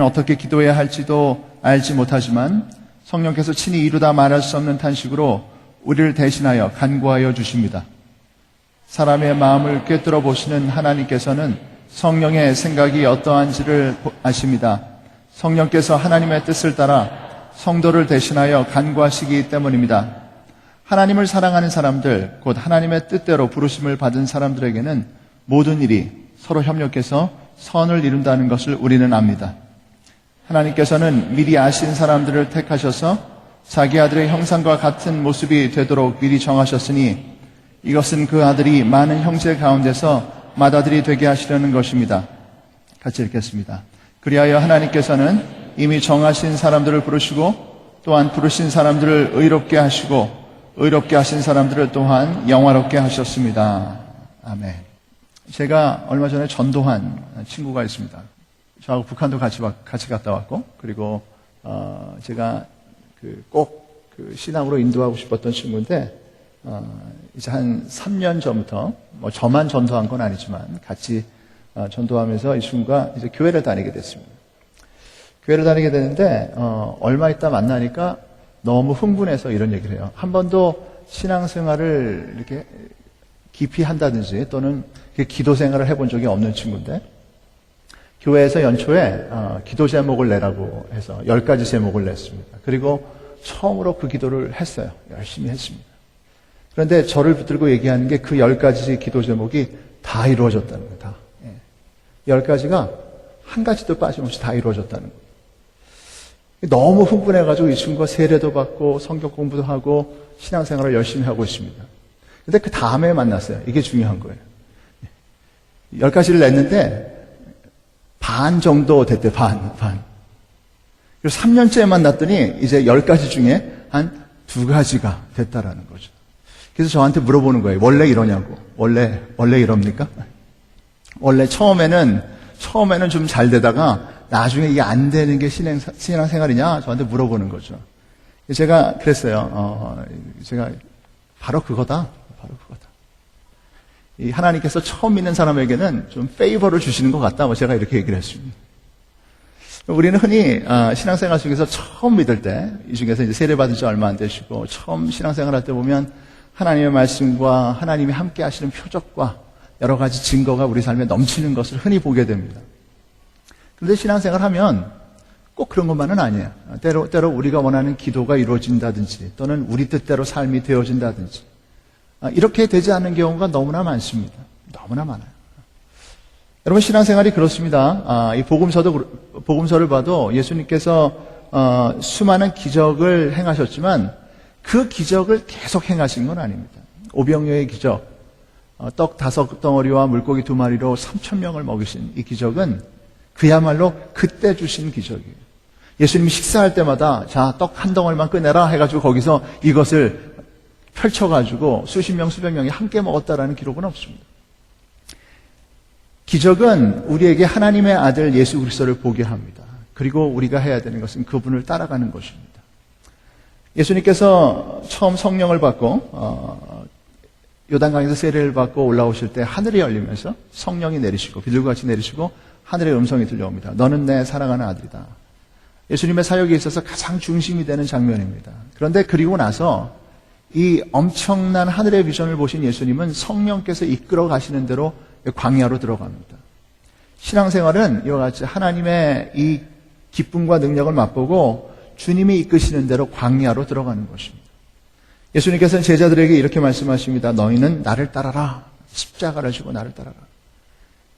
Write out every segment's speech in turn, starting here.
어떻게 기도해야 할지도 알지 못하지만 성령께서 친히 이루다 말할 수 없는 탄식으로 우리를 대신하여 간구하여 주십니다. 사람의 마음을 꿰뚫어 보시는 하나님께서는 성령의 생각이 어떠한지를 아십니다. 성령께서 하나님의 뜻을 따라 성도를 대신하여 간구하시기 때문입니다. 하나님을 사랑하는 사람들, 곧 하나님의 뜻대로 부르심을 받은 사람들에게는 모든 일이 서로 협력해서 선을 이룬다는 것을 우리는 압니다. 하나님께서는 미리 아신 사람들을 택하셔서 자기 아들의 형상과 같은 모습이 되도록 미리 정하셨으니 이것은 그 아들이 많은 형제 가운데서 맏아들이 되게 하시려는 것입니다. 같이 읽겠습니다. 그리하여 하나님께서는 이미 정하신 사람들을 부르시고 또한 부르신 사람들을 의롭게 하시고 의롭게 하신 사람들을 또한 영화롭게 하셨습니다. 아멘. 제가 얼마 전에 전도한 친구가 있습니다. 저하고 북한도 같이 갔다 왔고, 그리고 제가 꼭 신앙으로 인도하고 싶었던 친구인데, 이제 한 3년 전부터 저만 전도한 건 아니지만 같이 전도하면서 이 친구가 이제 교회를 다니게 됐습니다. 교회를 다니게 되는데 얼마 있다 만나니까 너무 흥분해서 이런 얘기를 해요. 한 번도 신앙생활을 이렇게 깊이 한다든지 또는 기도 생활을 해본 적이 없는 친구인데, 교회에서 연초에 기도 제목을 내라고 해서 10가지 제목을 냈습니다. 그리고 처음으로 그 기도를 했어요. 열심히 했습니다. 그런데 저를 붙들고 얘기하는 게 그 10가지 기도 제목이 다 이루어졌다는 거예요. 다. 10가지가 한 가지도 빠짐없이 다 이루어졌다는 거예요. 너무 흥분해가지고 이 친구가 세례도 받고 성경 공부도 하고 신앙생활을 열심히 하고 있습니다. 근데 그 다음에 만났어요. 이게 중요한 거예요. 10가지를 냈는데 반 정도 됐대. 반. 그리고 3년째 만났더니 이제 10가지 중에 한 2가지가 됐다라는 거죠. 그래서 저한테 물어보는 거예요. 원래 이러냐고. 원래 이럽니까? 원래 처음에는 좀 잘 되다가 나중에 이게 안 되는 게 신앙생활이냐? 저한테 물어보는 거죠. 제가 그랬어요. 제가 바로 그거다. 이 하나님께서 처음 믿는 사람에게는 좀 페이버를 주시는 것 같다. 제가 이렇게 얘기를 했습니다. 우리는 흔히 신앙생활 중에서 처음 믿을 때, 이 중에서 이제 세례받은 지 얼마 안 되시고 처음 신앙생활 할 때 보면 하나님의 말씀과 하나님이 함께 하시는 표적과 여러 가지 증거가 우리 삶에 넘치는 것을 흔히 보게 됩니다. 그런데 신앙생활 하면 꼭 그런 것만은 아니에요. 때로 우리가 원하는 기도가 이루어진다든지 또는 우리 뜻대로 삶이 되어진다든지 이렇게 되지 않는 경우가 너무나 많습니다. 너무나 많아요. 여러분, 신앙생활이 그렇습니다. 이 복음서를 봐도 예수님께서 수많은 기적을 행하셨지만 그 기적을 계속 행하신 건 아닙니다. 오병이어의 기적, 떡 5덩어리와 물고기 2마리로 3,000명을 먹이신 이 기적은 그야말로 그때 주신 기적이에요. 예수님이 식사할 때마다 자, 떡 한 덩어리만 꺼내라 해가지고 거기서 이것을 펼쳐가지고 수십 명, 수백 명이 함께 먹었다라는 기록은 없습니다. 기적은 우리에게 하나님의 아들 예수 그리스도를 보게 합니다. 그리고 우리가 해야 되는 것은 그분을 따라가는 것입니다. 예수님께서 처음 성령을 받고 요단강에서 세례를 받고 올라오실 때 하늘이 열리면서 성령이 내리시고 비둘기같이 같이 내리시고 하늘의 음성이 들려옵니다. 너는 내 사랑하는 아들이다. 예수님의 사역에 있어서 가장 중심이 되는 장면입니다. 그런데 그리고 나서 이 엄청난 하늘의 비전을 보신 예수님은 성령께서 이끌어 가시는 대로 광야로 들어갑니다. 신앙생활은 이와 같이 하나님의 이 기쁨과 능력을 맛보고 주님이 이끄시는 대로 광야로 들어가는 것입니다. 예수님께서는 제자들에게 이렇게 말씀하십니다. 너희는 나를 따라라. 십자가를 지고 나를 따라라.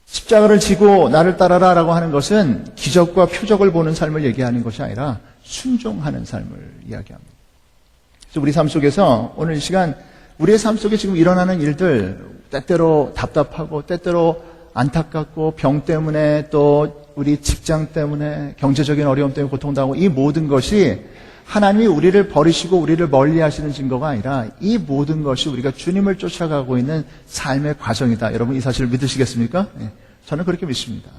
십자가를 지고 나를 따라라 라고 하는 것은 기적과 표적을 보는 삶을 얘기하는 것이 아니라 순종하는 삶을 이야기합니다. 그래서 우리 삶 속에서 오늘 이 시간 우리의 삶 속에 지금 일어나는 일들, 때때로 답답하고 때때로 안타깝고 병 때문에 또 우리 직장 때문에 경제적인 어려움 때문에 고통당하고 이 모든 것이 하나님이 우리를 버리시고 우리를 멀리 하시는 증거가 아니라 이 모든 것이 우리가 주님을 쫓아가고 있는 삶의 과정이다. 여러분 이 사실을 믿으시겠습니까? 네, 저는 그렇게 믿습니다.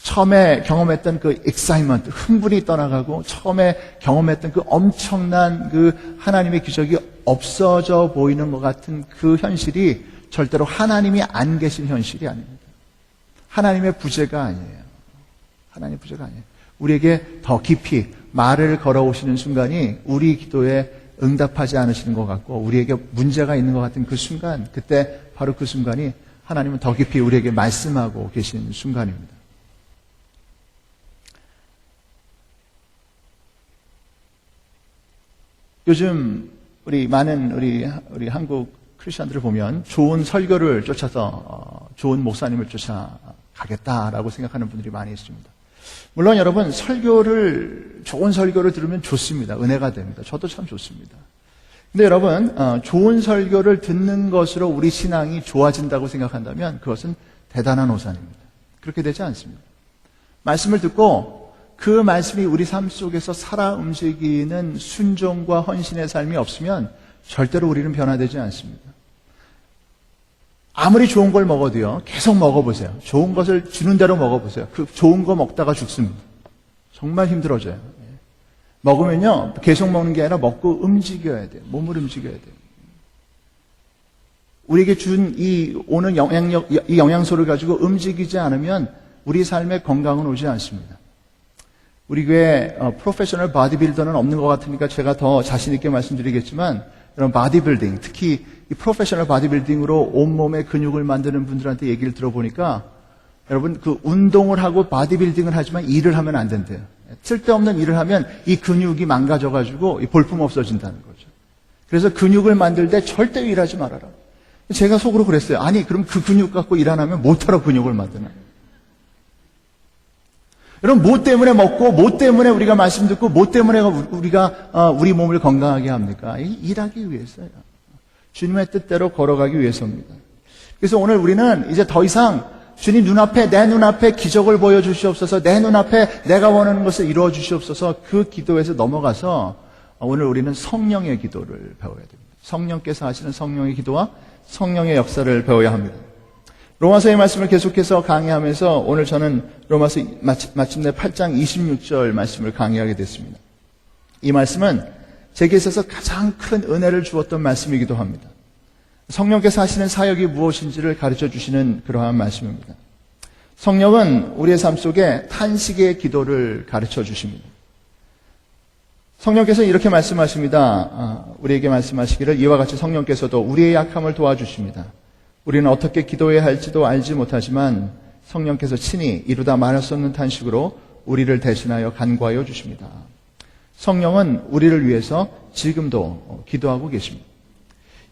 처음에 경험했던 그 excitement, 흥분이 떠나가고 처음에 경험했던 그 엄청난 그 하나님의 기적이 없어져 보이는 것 같은 그 현실이 절대로 하나님이 안 계신 현실이 아닙니다. 하나님의 부재가 아니에요. 하나님 부재가 아니에요. 우리에게 더 깊이 말을 걸어오시는 순간이 우리 기도에 응답하지 않으시는 것 같고 우리에게 문제가 있는 것 같은 그 순간, 그때 바로 그 순간이 하나님은 더 깊이 우리에게 말씀하고 계신 순간입니다. 요즘 많은 우리 한국 크리스천들을 보면 좋은 설교를 쫓아서 좋은 목사님을 쫓아가겠다라고 생각하는 분들이 많이 있습니다. 물론 여러분 좋은 설교를 들으면 좋습니다. 은혜가 됩니다. 저도 참 좋습니다. 근데 여러분 좋은 설교를 듣는 것으로 우리 신앙이 좋아진다고 생각한다면 그것은 대단한 오산입니다. 그렇게 되지 않습니다. 말씀을 듣고 그 말씀이 우리 삶 속에서 살아 움직이는 순종과 헌신의 삶이 없으면 절대로 우리는 변화되지 않습니다. 아무리 좋은 걸 먹어도요, 계속 먹어보세요. 좋은 것을 주는 대로 먹어보세요. 그 좋은 거 먹다가 죽습니다. 정말 힘들어져요. 먹으면요, 계속 먹는 게 아니라 먹고 움직여야 돼요. 몸을 움직여야 돼요. 우리에게 준 오는 이 영양소를 가지고 움직이지 않으면 우리 삶에 건강은 오지 않습니다. 우리 교회 프로페셔널 바디빌더는 없는 것 같으니까 제가 더 자신 있게 말씀드리겠지만 이런 바디빌딩, 특히 이 프로페셔널 바디빌딩으로 온몸의 근육을 만드는 분들한테 얘기를 들어보니까 여러분 그 운동을 하고 바디빌딩을 하지만 일을 하면 안 된대요. 쓸데없는 일을 하면 이 근육이 망가져가지고 볼품 없어진다는 거죠. 그래서 근육을 만들 때 절대 일하지 말아라. 제가 속으로 그랬어요. 아니 그럼 그 근육 갖고 일 안 하면 못하러 근육을 만드나. 여러분 뭐 때문에 먹고 뭐 때문에 우리가 말씀 듣고 뭐 때문에 우리가 우리 몸을 건강하게 합니까? 일하기 위해서요. 주님의 뜻대로 걸어가기 위해서입니다. 그래서 오늘 우리는 이제 더 이상 주님 내 눈앞에 기적을 보여주시옵소서, 내 눈앞에 내가 원하는 것을 이루어 주시옵소서, 그 기도에서 넘어가서 오늘 우리는 성령의 기도를 배워야 됩니다. 성령께서 하시는 성령의 기도와 성령의 역사를 배워야 합니다. 로마서의 말씀을 계속해서 강의하면서 오늘 저는 로마서 마침내 8장 26절 말씀을 강의하게 됐습니다. 이 말씀은 제게 있어서 가장 큰 은혜를 주었던 말씀이기도 합니다. 성령께서 하시는 사역이 무엇인지를 가르쳐 주시는 그러한 말씀입니다. 성령은 우리의 삶 속에 탄식의 기도를 가르쳐 주십니다. 성령께서 이렇게 말씀하십니다. 우리에게 말씀하시기를 이와 같이 성령께서도 우리의 약함을 도와주십니다. 우리는 어떻게 기도해야 할지도 알지 못하지만 성령께서 친히 이루다 말할 수 없는 탄식으로 우리를 대신하여 간구하여 주십니다. 성령은 우리를 위해서 지금도 기도하고 계십니다.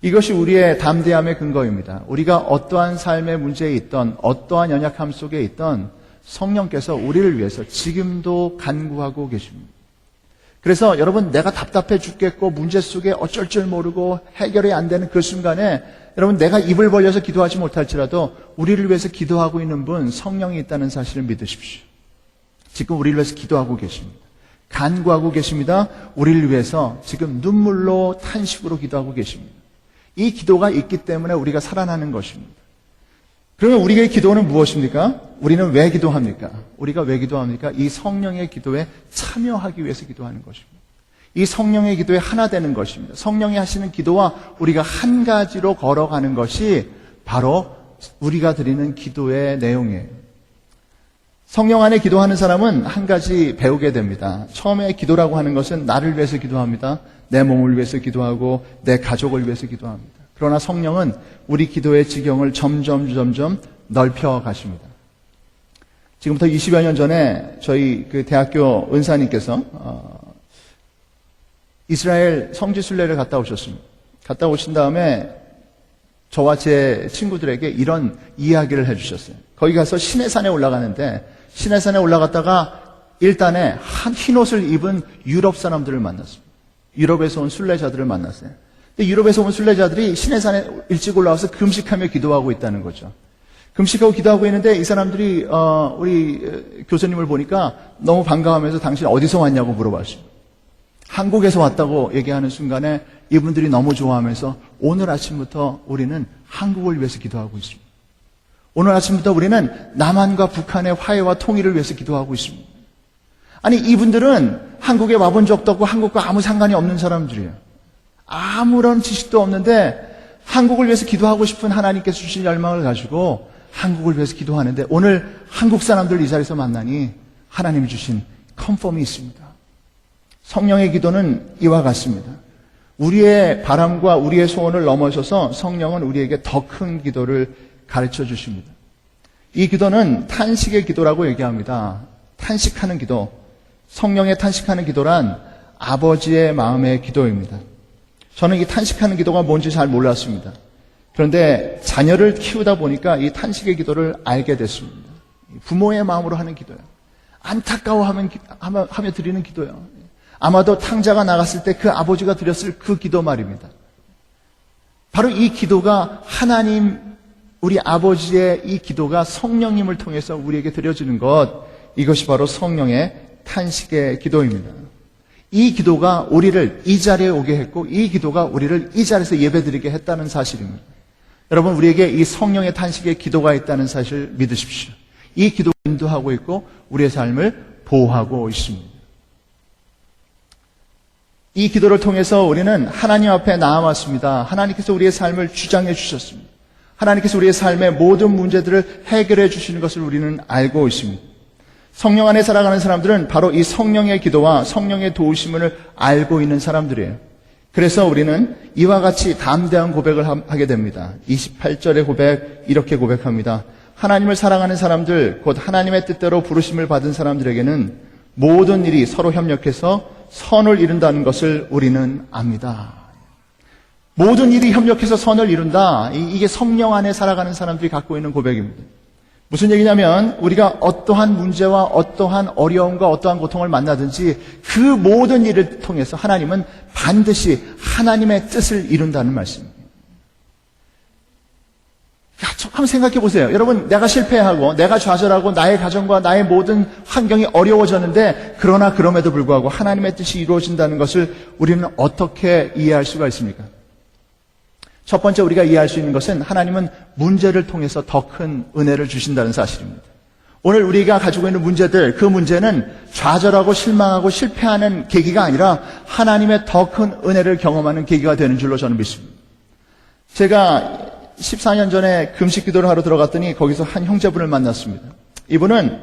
이것이 우리의 담대함의 근거입니다. 우리가 어떠한 삶의 문제에 있던 어떠한 연약함 속에 있던 성령께서 우리를 위해서 지금도 간구하고 계십니다. 그래서 여러분 내가 답답해 죽겠고 문제 속에 어쩔 줄 모르고 해결이 안 되는 그 순간에 여러분 내가 입을 벌려서 기도하지 못할지라도 우리를 위해서 기도하고 있는 분 성령이 있다는 사실을 믿으십시오. 지금 우리를 위해서 기도하고 계십니다. 간구하고 계십니다. 우리를 위해서 지금 눈물로 탄식으로 기도하고 계십니다. 이 기도가 있기 때문에 우리가 살아나는 것입니다. 그러면 우리의 기도는 무엇입니까? 우리는 왜 기도합니까? 우리가 왜 기도합니까? 이 성령의 기도에 참여하기 위해서 기도하는 것입니다. 이 성령의 기도에 하나 되는 것입니다. 성령이 하시는 기도와 우리가 한 가지로 걸어가는 것이 바로 우리가 드리는 기도의 내용이에요. 성령 안에 기도하는 사람은 한 가지 배우게 됩니다. 처음에 기도라고 하는 것은 나를 위해서 기도합니다. 내 몸을 위해서 기도하고 내 가족을 위해서 기도합니다. 그러나 성령은 우리 기도의 지경을 점점 넓혀 가십니다. 지금부터 20여 년 전에 저희 그 대학교 은사님께서 이스라엘 성지 순례를 갔다 오셨습니다. 갔다 오신 다음에 저와 제 친구들에게 이런 이야기를 해주셨어요. 거기 가서 시내산에 올라가는데 시내산에 올라갔다가 일단에 흰 옷을 입은 유럽 사람들을 만났습니다. 유럽에서 온 순례자들을 만났어요. 근데 유럽에서 온 순례자들이 시내산에 일찍 올라와서 금식하며 기도하고 있다는 거죠. 금식하고 기도하고 있는데 이 사람들이 우리 교수님을 보니까 너무 반가워하면서 당신 어디서 왔냐고 물어봤습니다. 한국에서 왔다고 얘기하는 순간에 이분들이 너무 좋아하면서 오늘 아침부터 우리는 한국을 위해서 기도하고 있습니다. 오늘 아침부터 우리는 남한과 북한의 화해와 통일을 위해서 기도하고 있습니다. 아니 이분들은 한국에 와본 적도 없고 한국과 아무 상관이 없는 사람들이에요. 아무런 지식도 없는데 한국을 위해서 기도하고 싶은 하나님께서 주신 열망을 가지고 한국을 위해서 기도하는데 오늘 한국 사람들 이 자리에서 만나니 하나님이 주신 컨펌이 있습니다. 성령의 기도는 이와 같습니다. 우리의 바람과 우리의 소원을 넘어서서 성령은 우리에게 더 큰 기도를 가르쳐 주십니다. 이 기도는 탄식의 기도라고 얘기합니다. 탄식하는 기도. 성령의 탄식하는 기도란 아버지의 마음의 기도입니다. 저는 이 탄식하는 기도가 뭔지 잘 몰랐습니다. 그런데 자녀를 키우다 보니까 이 탄식의 기도를 알게 됐습니다. 부모의 마음으로 하는 기도예요. 안타까워하며 드리는 기도예요. 아마도 탕자가 나갔을 때 그 아버지가 드렸을 그 기도 말입니다. 바로 이 기도가 하나님, 우리 아버지의 이 기도가 성령님을 통해서 우리에게 드려지는 것, 이것이 바로 성령의 탄식의 기도입니다. 이 기도가 우리를 이 자리에 오게 했고, 이 기도가 우리를 이 자리에서 예배드리게 했다는 사실입니다. 여러분, 우리에게 이 성령의 탄식의 기도가 있다는 사실을 믿으십시오. 이 기도가 인도하고 있고 우리의 삶을 보호하고 있습니다. 이 기도를 통해서 우리는 하나님 앞에 나아왔습니다. 하나님께서 우리의 삶을 주장해 주셨습니다. 하나님께서 우리의 삶의 모든 문제들을 해결해 주시는 것을 우리는 알고 있습니다. 성령 안에 살아가는 사람들은 바로 이 성령의 기도와 성령의 도우심을 알고 있는 사람들이에요. 그래서 우리는 이와 같이 담대한 고백을 하게 됩니다. 28절의 고백, 이렇게 고백합니다. 하나님을 사랑하는 사람들, 곧 하나님의 뜻대로 부르심을 받은 사람들에게는 모든 일이 서로 협력해서 선을 이룬다는 것을 우리는 압니다. 모든 일이 협력해서 선을 이룬다. 이게 성령 안에 살아가는 사람들이 갖고 있는 고백입니다. 무슨 얘기냐면 우리가 어떠한 문제와 어떠한 어려움과 어떠한 고통을 만나든지 그 모든 일을 통해서 하나님은 반드시 하나님의 뜻을 이룬다는 말씀입니다. 한번 생각해 보세요. 여러분, 내가 실패하고 내가 좌절하고 나의 가정과 나의 모든 환경이 어려워졌는데 그러나 그럼에도 불구하고 하나님의 뜻이 이루어진다는 것을 우리는 어떻게 이해할 수가 있습니까? 첫 번째 우리가 이해할 수 있는 것은 하나님은 문제를 통해서 더 큰 은혜를 주신다는 사실입니다. 오늘 우리가 가지고 있는 문제들, 그 문제는 좌절하고 실망하고 실패하는 계기가 아니라 하나님의 더 큰 은혜를 경험하는 계기가 되는 줄로 저는 믿습니다. 제가 14년 전에 금식 기도를 하러 들어갔더니 거기서 한 형제분을 만났습니다. 이분은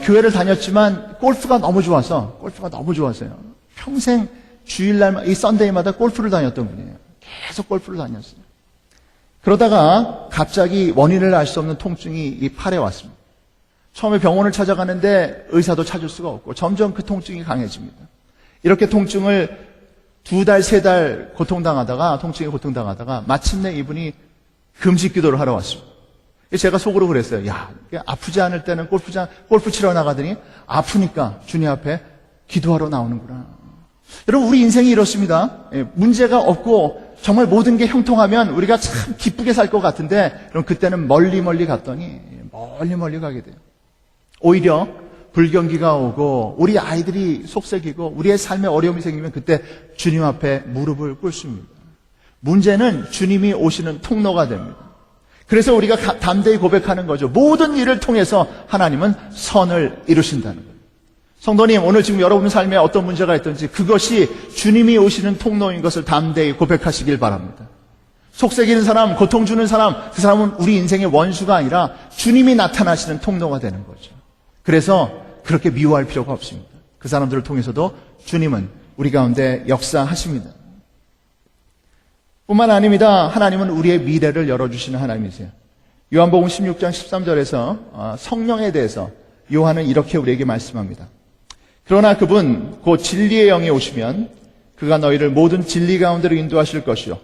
교회를 다녔지만 골프가 너무 좋아서요. 평생 주일날 이 썬데이마다 골프를 다녔던 분이에요. 계속 골프를 다녔어요. 그러다가 갑자기 원인을 알 수 없는 통증이 이 팔에 왔습니다. 처음에 병원을 찾아가는데 의사도 찾을 수가 없고 점점 그 통증이 강해집니다. 이렇게 통증을 2달, 3달 통증에 고통당하다가 마침내 이분이 금식 기도를 하러 왔습니다. 제가 속으로 그랬어요. 야, 아프지 않을 때는 골프 치러 나가더니 아프니까 주님 앞에 기도하러 나오는구나. 여러분, 우리 인생이 이렇습니다. 문제가 없고 정말 모든 게 형통하면 우리가 참 기쁘게 살 것 같은데 그럼 그때는 멀리 갔더니 멀리 가게 돼요. 오히려 불경기가 오고 우리 아이들이 속색이고 우리의 삶에 어려움이 생기면 그때 주님 앞에 무릎을 꿇습니다. 문제는 주님이 오시는 통로가 됩니다. 그래서 우리가 담대히 고백하는 거죠. 모든 일을 통해서 하나님은 선을 이루신다는 거예요. 성도님, 오늘 지금 여러분 삶에 어떤 문제가 있든지 그것이 주님이 오시는 통로인 것을 담대히 고백하시길 바랍니다. 속색이는 사람, 고통 주는 사람, 그 사람은 우리 인생의 원수가 아니라 주님이 나타나시는 통로가 되는 거죠. 그래서 그렇게 미워할 필요가 없습니다. 그 사람들을 통해서도 주님은 우리 가운데 역사하십니다. 뿐만 아닙니다. 하나님은 우리의 미래를 열어주시는 하나님이세요. 요한복음 16장 13절에서 성령에 대해서 요한은 이렇게 우리에게 말씀합니다. 그러나 그분 곧 진리의 영이 오시면 그가 너희를 모든 진리 가운데로 인도하실 것이요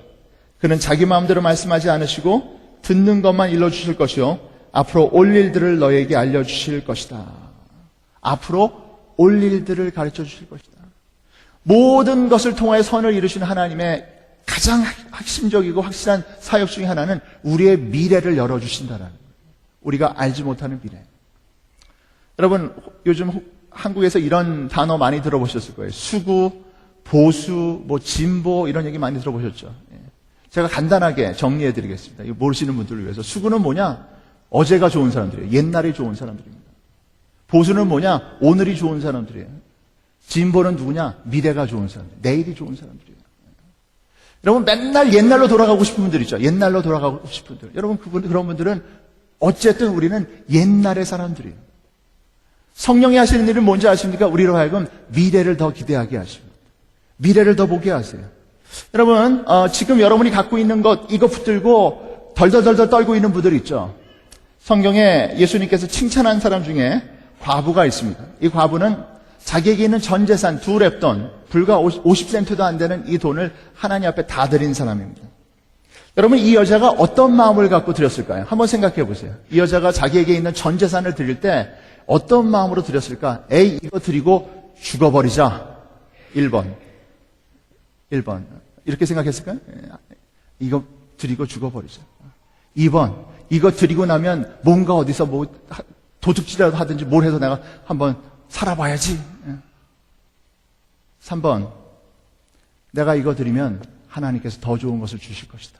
그는 자기 마음대로 말씀하지 않으시고 듣는 것만 일러주실 것이요 앞으로 올 일들을 너희에게 알려주실 것이다. 앞으로 올 일들을 가르쳐 주실 것이다. 모든 것을 통하여 선을 이루시는 하나님의 가장 핵심적이고 확실한 사역 중에 하나는 우리의 미래를 열어주신다는 거예요. 우리가 알지 못하는 미래. 여러분, 요즘 한국에서 이런 단어 많이 들어보셨을 거예요. 수구, 보수, 진보 이런 얘기 많이 들어보셨죠. 제가 간단하게 정리해드리겠습니다. 이거 모르시는 분들을 위해서. 수구는 뭐냐? 어제가 좋은 사람들이에요. 옛날이 좋은 사람들입니다. 보수는 뭐냐? 오늘이 좋은 사람들이에요. 진보는 누구냐? 미래가 좋은 사람들, 내일이 좋은 사람들이에요. 여러분, 맨날 옛날로 돌아가고 싶은 분들 있죠. 옛날로 돌아가고 싶은 분들. 여러분, 그런 분들은 어쨌든 우리는 옛날의 사람들이에요. 성령이 하시는 일은 뭔지 아십니까? 우리로 하여금 미래를 더 기대하게 하십니다. 미래를 더 보게 하세요. 여러분, 지금 여러분이 갖고 있는 것, 이거 붙들고 덜덜덜덜 떨고 있는 분들 있죠. 성경에 예수님께서 칭찬한 사람 중에 과부가 있습니다. 이 과부는 자기에게 있는 전 재산 두 렙돈, 불과 50센트도 안 되는 이 돈을 하나님 앞에 다 드린 사람입니다. 여러분, 이 여자가 어떤 마음을 갖고 드렸을까요? 한번 생각해 보세요. 이 여자가 자기에게 있는 전 재산을 드릴 때 어떤 마음으로 드렸을까? 에이, 이거 드리고 죽어버리자. 1번. 이렇게 생각했을까요? 이거 드리고 죽어버리자. 2번. 이거 드리고 나면 뭔가 어디서 뭐 도둑질이라도 하든지 뭘 해서 내가 한번 살아봐야지. 3번. 내가 이거 드리면 하나님께서 더 좋은 것을 주실 것이다.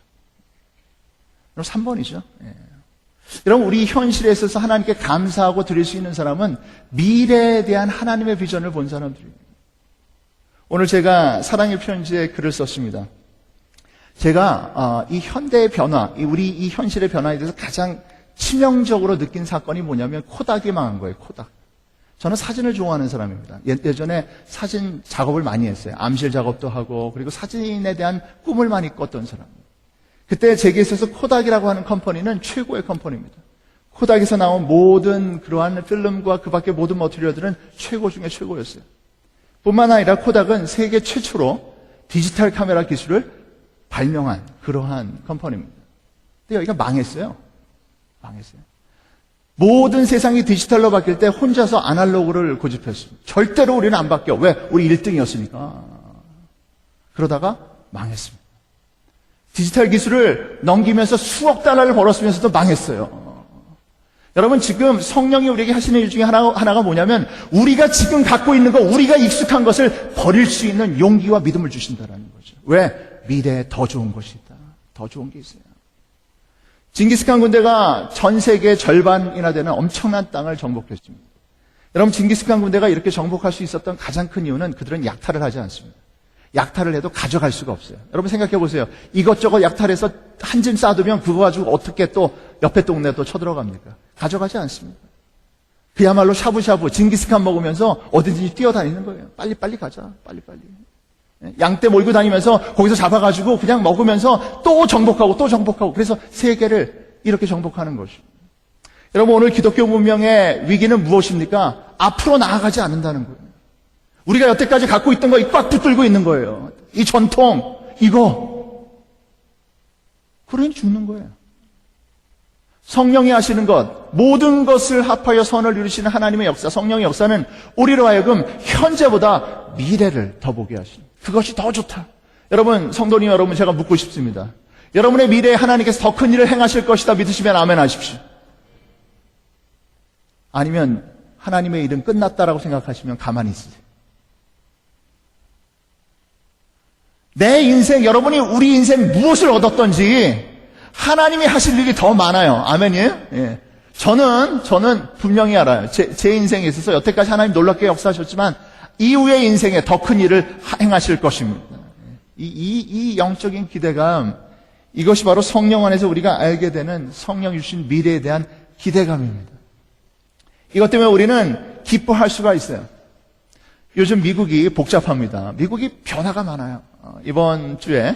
그럼 3번이죠. 여러분, 우리 현실에 있어서 하나님께 감사하고 드릴 수 있는 사람은 미래에 대한 하나님의 비전을 본 사람들입니다. 오늘 제가 사랑의 편지에 글을 썼습니다. 제가 이 현대의 변화, 우리 이 현실의 변화에 대해서 가장 치명적으로 느낀 사건이 뭐냐면 코닥이 망한 거예요. 코닥. 저는 사진을 좋아하는 사람입니다. 예전에 사진 작업을 많이 했어요. 암실 작업도 하고, 그리고 사진에 대한 꿈을 많이 꿨던 사람입니다. 그때 제게 있어서 코닥이라고 하는 컴퍼니는 최고의 컴퍼니입니다. 코닥에서 나온 모든 그러한 필름과 그 밖의 모든 머티리얼들은 최고 중에 최고였어요. 뿐만 아니라 코닥은 세계 최초로 디지털 카메라 기술을 발명한 그러한 컴퍼니입니다. 근데 여기가 망했어요. 모든 세상이 디지털로 바뀔 때 혼자서 아날로그를 고집했습니다. 절대로 우리는 안 바뀌어. 왜? 우리 1등이었으니까. 그러다가 망했습니다. 디지털 기술을 넘기면서 수억 달러를 벌었으면서도 망했어요. 여러분, 지금 성령이 우리에게 하시는 일 중에 하나가 뭐냐면 우리가 지금 갖고 있는 것, 우리가 익숙한 것을 버릴 수 있는 용기와 믿음을 주신다는 거죠. 왜? 미래에 더 좋은 것이 있다. 더 좋은 게 있어요. 징기스칸 군대가 전 세계 절반이나 되는 엄청난 땅을 정복했습니다. 여러분, 징기스칸 군대가 이렇게 정복할 수 있었던 가장 큰 이유는 그들은 약탈을 하지 않습니다. 약탈을 해도 가져갈 수가 없어요. 여러분 생각해 보세요. 이것저것 약탈해서 한 짐 싸두면 그거 가지고 어떻게 또 옆에 동네 또 쳐들어갑니까? 가져가지 않습니다. 그야말로 샤브샤브, 징기스칸 먹으면서 어디든지 뛰어다니는 거예요. 빨리빨리 가자. 빨리빨리. 양떼 몰고 다니면서 거기서 잡아가지고 그냥 먹으면서 또 정복하고 또 정복하고, 그래서 세계를 이렇게 정복하는 것입니다. 여러분, 오늘 기독교 문명의 위기는 무엇입니까? 앞으로 나아가지 않는다는 거예요. 우리가 여태까지 갖고 있던 거 꽉 붙들고 있는 거예요. 이 전통, 이거. 그러니 죽는 거예요. 성령이 하시는 것, 모든 것을 합하여 선을 이루시는 하나님의 역사, 성령의 역사는 우리로 하여금 현재보다 미래를 더 보게 하십니다. 그것이 더 좋다. 여러분, 성도님 여러분, 제가 묻고 싶습니다. 여러분의 미래에 하나님께서 더 큰 일을 행하실 것이다 믿으시면 아멘 하십시오. 아니면 하나님의 일은 끝났다라고 생각하시면 가만히 있으세요. 내 인생, 여러분이 우리 인생 무엇을 얻었던지 하나님이 하실 일이 더 많아요. 아멘이에요? 예. 저는 분명히 알아요. 제 인생에 있어서 여태까지 하나님 놀랍게 역사하셨지만 이후의 인생에 더 큰 일을 행하실 것입니다. 이 영적인 기대감, 이것이 바로 성령 안에서 우리가 알게 되는 성령이 주신 미래에 대한 기대감입니다. 이것 때문에 우리는 기뻐할 수가 있어요. 요즘 미국이 복잡합니다. 미국이 변화가 많아요. 이번 주에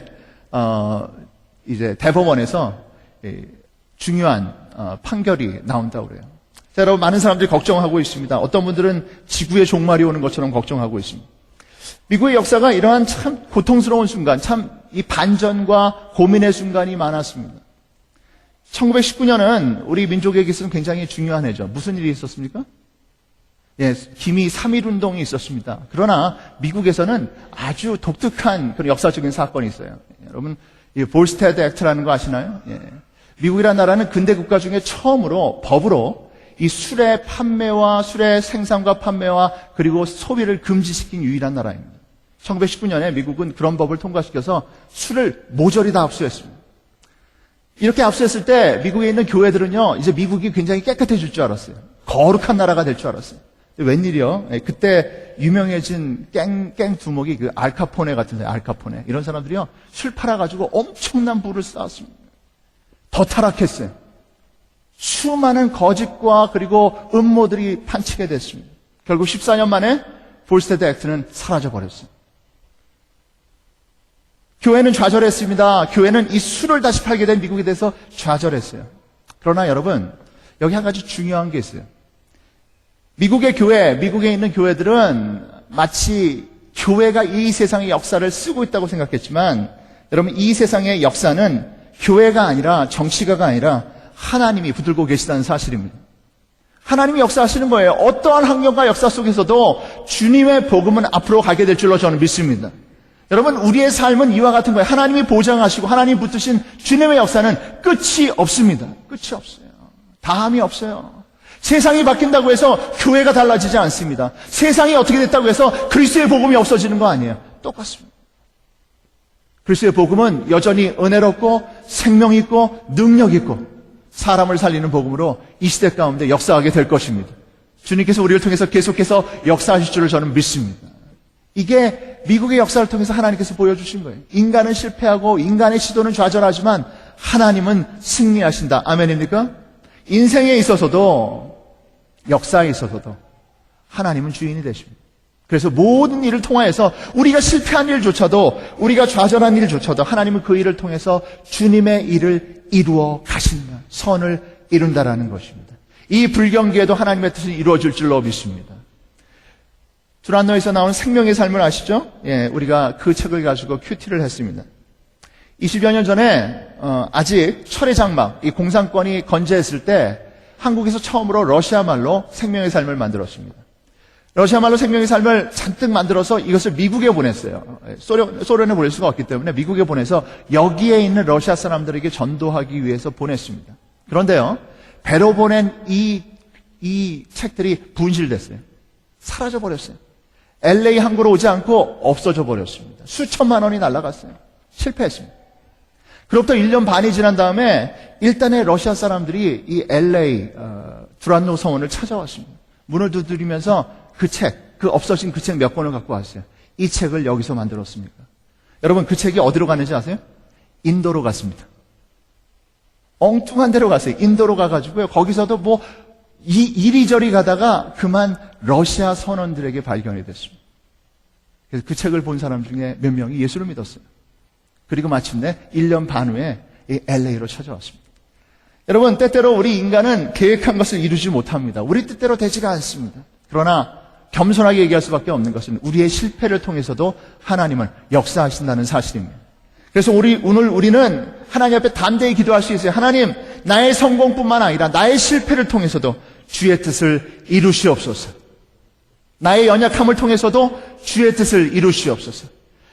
이제 대법원에서 중요한 판결이 나온다고 그래요. 자, 여러분, 많은 사람들이 걱정하고 있습니다. 어떤 분들은 지구의 종말이 오는 것처럼 걱정하고 있습니다. 미국의 역사가 이러한 참 고통스러운 순간, 참 이 반전과 고민의 순간이 많았습니다. 1919년은 우리 민족에게 있어서는 굉장히 중요한 해죠. 무슨 일이 있었습니까? 예, 기미 3.1운동이 있었습니다. 그러나 미국에서는 아주 독특한 그런 역사적인 사건이 있어요. 여러분, 이 볼스테드 액트라는 거 아시나요? 예. 미국이라는 나라는 근대 국가 중에 처음으로 법으로 이 술의 판매와 술의 생산과 판매와 그리고 소비를 금지시킨 유일한 나라입니다. 1919년에 미국은 그런 법을 통과시켜서 술을 모조리 다 압수했습니다. 이렇게 압수했을 때 미국에 있는 교회들은요, 이제 미국이 굉장히 깨끗해질 줄 알았어요. 거룩한 나라가 될 줄 알았어요. 웬일이요? 그때 유명해진 갱 두목이 그 알카포네 같은, 알카포네. 이런 사람들이요, 술 팔아가지고 엄청난 부를 쌓았습니다. 더 타락했어요. 수많은 거짓과 그리고 음모들이 판치게 됐습니다. 결국 14년 만에 볼스테드 액트는 사라져버렸어요. 교회는 좌절했습니다. 교회는 이 술을 다시 팔게 된 미국에 대해서 좌절했어요. 그러나 여러분, 여기 한 가지 중요한 게 있어요. 미국의 교회, 미국에 있는 교회들은 마치 교회가 이 세상의 역사를 쓰고 있다고 생각했지만, 여러분, 이 세상의 역사는 교회가 아니라 정치가가 아니라 하나님이 붙들고 계시다는 사실입니다. 하나님이 역사하시는 거예요. 어떠한 환경과 역사 속에서도 주님의 복음은 앞으로 가게 될 줄로 저는 믿습니다. 여러분, 우리의 삶은 이와 같은 거예요. 하나님이 보장하시고 하나님이 붙드신 주님의 역사는 끝이 없습니다. 끝이 없어요. 다함이 없어요. 세상이 바뀐다고 해서 교회가 달라지지 않습니다. 세상이 어떻게 됐다고 해서 그리스도의 복음이 없어지는 거 아니에요. 똑같습니다. 그리스도의 복음은 여전히 은혜롭고 생명 있고 능력 있고 사람을 살리는 복음으로 이 시대 가운데 역사하게 될 것입니다. 주님께서 우리를 통해서 계속해서 역사하실 줄을 저는 믿습니다. 이게 미국의 역사를 통해서 하나님께서 보여주신 거예요. 인간은 실패하고 인간의 시도는 좌절하지만 하나님은 승리하신다. 아멘입니까? 인생에 있어서도 역사에 있어서도 하나님은 주인이 되십니다. 그래서 모든 일을 통하여서 우리가 실패한 일조차도 우리가 좌절한 일조차도 하나님은 그 일을 통해서 주님의 일을 이루어 가신다. 선을 이룬다라는 것입니다. 이 불경기에도 하나님의 뜻이 이루어질 줄로 믿습니다. 두란노에서 나온 생명의 삶을 아시죠? 예, 우리가 그 책을 가지고 큐티를 했습니다. 20여 년 전에 아직 철의 장막, 이 공산권이 건재했을 때 한국에서 처음으로 러시아 말로 생명의 삶을 만들었습니다. 러시아 말로 생명의 삶을 잔뜩 만들어서 이것을 미국에 보냈어요. 소련에 보낼 수가 없기 때문에 미국에 보내서 여기에 있는 러시아 사람들에게 전도하기 위해서 보냈습니다. 그런데요, 배로 보낸 이 책들이 분실됐어요. 사라져버렸어요. LA 항구로 오지 않고 없어져 버렸습니다. 수천만 원이 날아갔어요. 실패했습니다. 그로부터 1년 반이 지난 다음에 일단의 러시아 사람들이 이 LA 두란노 성원을 찾아왔습니다. 문을 두드리면서 그 책, 그 없어진 그 책 몇 권을 갖고 왔어요. 이 책을 여기서 만들었습니까? 여러분, 그 책이 어디로 가는지 아세요? 인도로 갔습니다. 엉뚱한 데로 갔어요. 인도로 가가지고요. 거기서도 뭐 이리저리 가다가 그만 러시아 선원들에게 발견이 됐습니다. 그래서 그 책을 본 사람 중에 몇 명이 예수를 믿었어요. 그리고 마침내 1년 반 후에 이 LA로 찾아왔습니다. 여러분, 때때로 우리 인간은 계획한 것을 이루지 못합니다. 우리 뜻대로 되지가 않습니다. 그러나 겸손하게 얘기할 수밖에 없는 것은 우리의 실패를 통해서도 하나님은 역사하신다는 사실입니다. 그래서 오늘 우리는 하나님 앞에 담대히 기도할 수 있어요. 하나님, 나의 성공뿐만 아니라 나의 실패를 통해서도 주의 뜻을 이루시옵소서. 나의 연약함을 통해서도 주의 뜻을 이루시옵소서.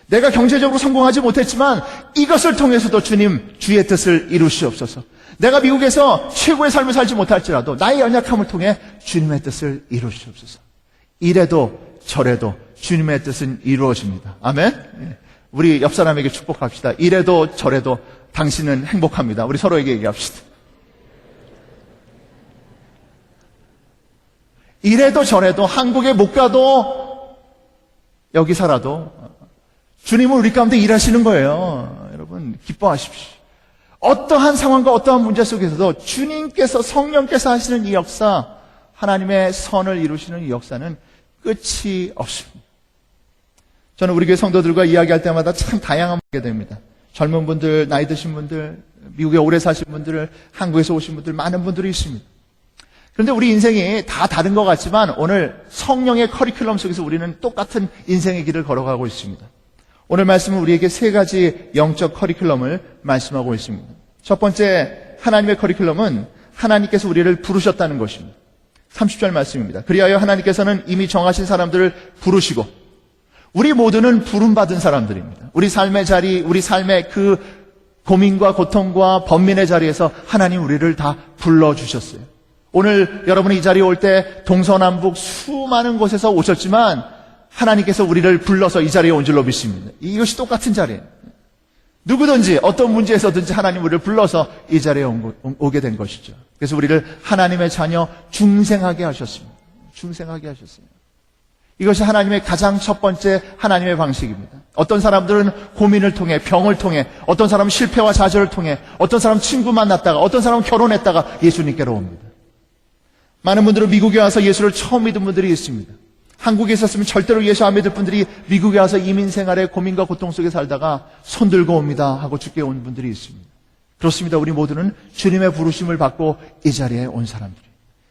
내가 경제적으로 성공하지 못했지만 이것을 통해서도 주님, 주의 뜻을 이루시옵소서. 내가 미국에서 최고의 삶을 살지 못할지라도 나의 연약함을 통해 주님의 뜻을 이루시옵소서. 이래도 저래도 주님의 뜻은 이루어집니다. 아멘. 우리 옆 사람에게 축복합시다. 이래도 저래도 당신은 행복합니다. 우리 서로에게 얘기합시다. 이래도 저래도 한국에 못 가도 여기 살아도 주님은 우리 가운데 일하시는 거예요. 여러분, 기뻐하십시오. 어떠한 상황과 어떠한 문제 속에서도 주님께서, 성령께서 하시는 이 역사, 하나님의 선을 이루시는 이 역사는 끝이 없습니다. 저는 우리 교회 성도들과 이야기할 때마다 참 다양한 게 됩니다. 젊은 분들, 나이 드신 분들, 미국에 오래 사신 분들, 한국에서 오신 분들, 많은 분들이 있습니다. 그런데 우리 인생이 다 다른 것 같지만 오늘 성령의 커리큘럼 속에서 우리는 똑같은 인생의 길을 걸어가고 있습니다. 오늘 말씀은 우리에게 세 가지 영적 커리큘럼을 말씀하고 있습니다. 첫 번째 하나님의 커리큘럼은 하나님께서 우리를 부르셨다는 것입니다. 30절 말씀입니다. 그리하여 하나님께서는 이미 정하신 사람들을 부르시고 우리 모두는 부름받은 사람들입니다. 우리 삶의 자리, 우리 삶의 그 고민과 고통과 번민의 자리에서 하나님 우리를 다 불러주셨어요. 오늘 여러분이 이 자리에 올 때 동서남북 수많은 곳에서 오셨지만 하나님께서 우리를 불러서 이 자리에 온 줄로 믿습니다. 이것이 똑같은 자리예요. 누구든지 어떤 문제에서든지 하나님 우리를 불러서 이 자리에 오게 된 것이죠. 그래서 우리를 하나님의 자녀 중생하게 하셨습니다. 중생하게 하셨어요. 이것이 하나님의 가장 첫 번째 하나님의 방식입니다. 어떤 사람들은 고민을 통해, 병을 통해, 어떤 사람은 실패와 좌절을 통해, 어떤 사람은 친구 만났다가, 어떤 사람은 결혼했다가 예수님께로 옵니다. 많은 분들은 미국에 와서 예수를 처음 믿은 분들이 있습니다. 한국에 있었으면 절대로 예수 안 믿을 분들이 미국에 와서 이민 생활에 고민과 고통 속에 살다가 손 들고 옵니다 하고 주께 온 분들이 있습니다. 그렇습니다. 우리 모두는 주님의 부르심을 받고 이 자리에 온 사람들이에요.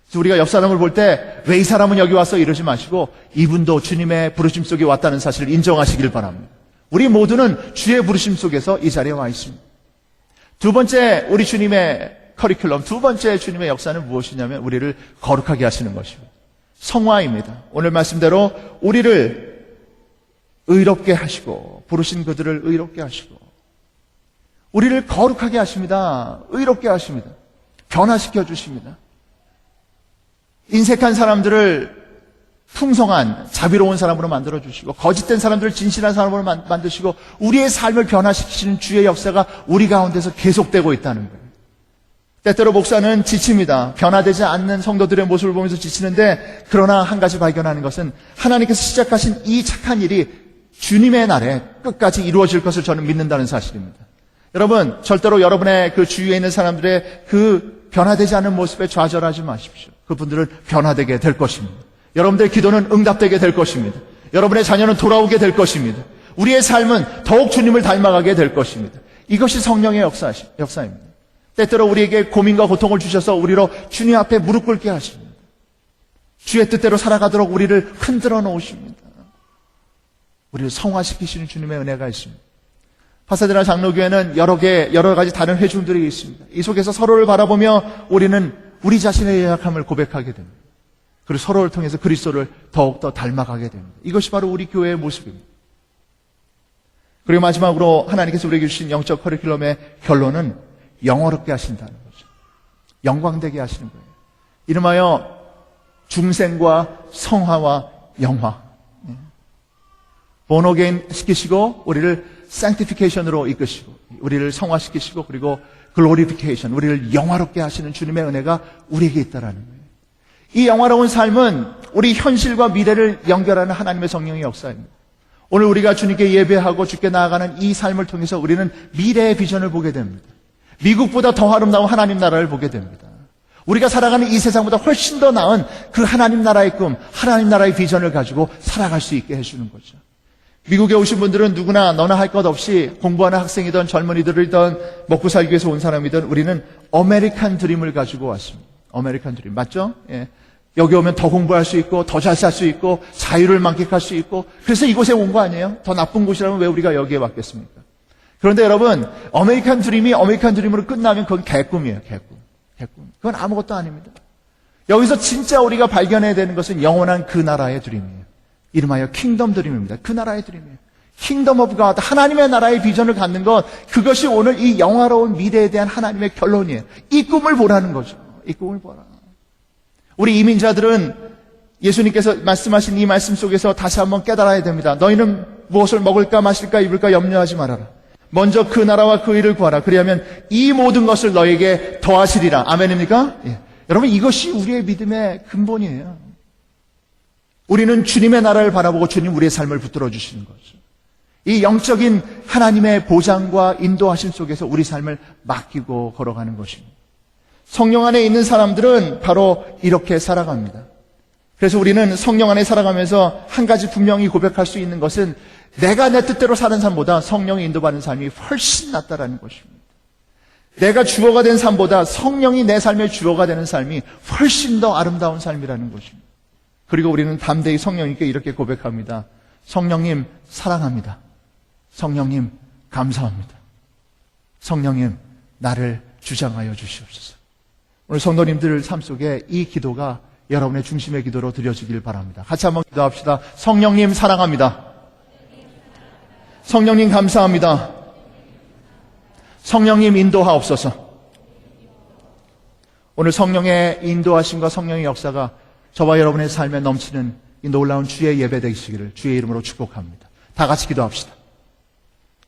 그래서 우리가 옆 사람을 볼 때 왜 이 사람은 여기 왔어 이러지 마시고 이분도 주님의 부르심 속에 왔다는 사실을 인정하시길 바랍니다. 우리 모두는 주의 부르심 속에서 이 자리에 와 있습니다. 두 번째 우리 주님의 커리큘럼, 두 번째 주님의 역사는 무엇이냐면 우리를 거룩하게 하시는 것입니다. 성화입니다. 오늘 말씀대로 우리를 의롭게 하시고 부르신 그들을 의롭게 하시고 우리를 거룩하게 하십니다. 의롭게 하십니다. 변화시켜 주십니다. 인색한 사람들을 풍성한 자비로운 사람으로 만들어주시고 거짓된 사람들을 진실한 사람으로 만드시고 우리의 삶을 변화시키시는 주의 역사가 우리 가운데서 계속되고 있다는 거예요. 때때로 목사는 지칩니다. 변화되지 않는 성도들의 모습을 보면서 지치는데 그러나 한 가지 발견하는 것은 하나님께서 시작하신 이 착한 일이 주님의 날에 끝까지 이루어질 것을 저는 믿는다는 사실입니다. 여러분 절대로 여러분의 그 주위에 있는 사람들의 그 변화되지 않는 모습에 좌절하지 마십시오. 그분들은 변화되게 될 것입니다. 여러분들의 기도는 응답되게 될 것입니다. 여러분의 자녀는 돌아오게 될 것입니다. 우리의 삶은 더욱 주님을 닮아가게 될 것입니다. 이것이 성령의 역사입니다. 때때로 우리에게 고민과 고통을 주셔서 우리로 주님 앞에 무릎 꿇게 하십니다. 주의 뜻대로 살아가도록 우리를 흔들어 놓으십니다. 우리를 성화시키시는 주님의 은혜가 있습니다. 파사데나 장로교회는 여러 가지 다른 회중들이 있습니다. 이 속에서 서로를 바라보며 우리는 우리 자신의 연약함을 고백하게 됩니다. 그리고 서로를 통해서 그리스도를 더욱더 닮아가게 됩니다. 이것이 바로 우리 교회의 모습입니다. 그리고 마지막으로 하나님께서 우리에게 주신 영적 커리큘럼의 결론은 영어롭게 하신다는 거죠. 영광되게 하시는 거예요. 이름하여 중생과 성화와 영화. 본어게인 시키시고 우리를 sanctification으로 이끄시고 우리를 성화시키시고 그리고 glorification, 우리를 영화롭게 하시는 주님의 은혜가 우리에게 있다라는 거예요. 이 영화로운 삶은 우리 현실과 미래를 연결하는 하나님의 성령의 역사입니다. 오늘 우리가 주님께 예배하고 주께 나아가는 이 삶을 통해서 우리는 미래의 비전을 보게 됩니다. 미국보다 더 아름다운 하나님 나라를 보게 됩니다. 우리가 살아가는 이 세상보다 훨씬 더 나은 그 하나님 나라의 꿈, 하나님 나라의 비전을 가지고 살아갈 수 있게 해주는 거죠. 미국에 오신 분들은 누구나 너나 할 것 없이 공부하는 학생이든 젊은이들이든 먹고 살기 위해서 온 사람이든 우리는 아메리칸 드림을 가지고 왔습니다. 아메리칸 드림 맞죠? 예. 여기 오면 더 공부할 수 있고 더 잘 살 수 있고 자유를 만끽할 수 있고 그래서 이곳에 온 거 아니에요? 더 나쁜 곳이라면 왜 우리가 여기에 왔겠습니까? 그런데 여러분 아메리칸 드림이 아메리칸 드림으로 끝나면 그건 개꿈이에요. 개꿈. 그건 아무것도 아닙니다. 여기서 진짜 우리가 발견해야 되는 것은 영원한 그 나라의 드림이에요. 이름하여 킹덤 드림입니다. 그 나라의 드림이에요. 킹덤 오브 갓, 하나님의 나라의 비전을 갖는 것, 그것이 오늘 이 영화로운 미래에 대한 하나님의 결론이에요. 이 꿈을 보라는 거죠. 이 꿈을 보라. 우리 이민자들은 예수님께서 말씀하신 이 말씀 속에서 다시 한번 깨달아야 됩니다. 너희는 무엇을 먹을까 마실까 입을까 염려하지 말아라. 먼저 그 나라와 그 일을 구하라. 그리하면 이 모든 것을 너에게 더하시리라. 아멘입니까? 예. 여러분 이것이 우리의 믿음의 근본이에요. 우리는 주님의 나라를 바라보고 주님 우리의 삶을 붙들어 주시는 거죠. 이 영적인 하나님의 보장과 인도하심 속에서 우리 삶을 맡기고 걸어가는 것입니다. 성령 안에 있는 사람들은 바로 이렇게 살아갑니다. 그래서 우리는 성령 안에 살아가면서 한 가지 분명히 고백할 수 있는 것은 내가 내 뜻대로 사는 삶보다 성령이 인도받는 삶이 훨씬 낫다라는 것입니다. 내가 주어가 된 삶보다 성령이 내 삶의 주어가 되는 삶이 훨씬 더 아름다운 삶이라는 것입니다. 그리고 우리는 담대히 성령님께 이렇게 고백합니다. 성령님 사랑합니다. 성령님 감사합니다. 성령님 나를 주장하여 주시옵소서. 오늘 성도님들 삶 속에 이 기도가 여러분의 중심의 기도로 드려지길 바랍니다. 같이 한번 기도합시다. 성령님 사랑합니다. 성령님 감사합니다. 성령님 인도하옵소서. 오늘 성령의 인도하심과 성령의 역사가 저와 여러분의 삶에 넘치는 이 놀라운 주의 예배 되시기를 주의 이름으로 축복합니다. 다 같이 기도합시다.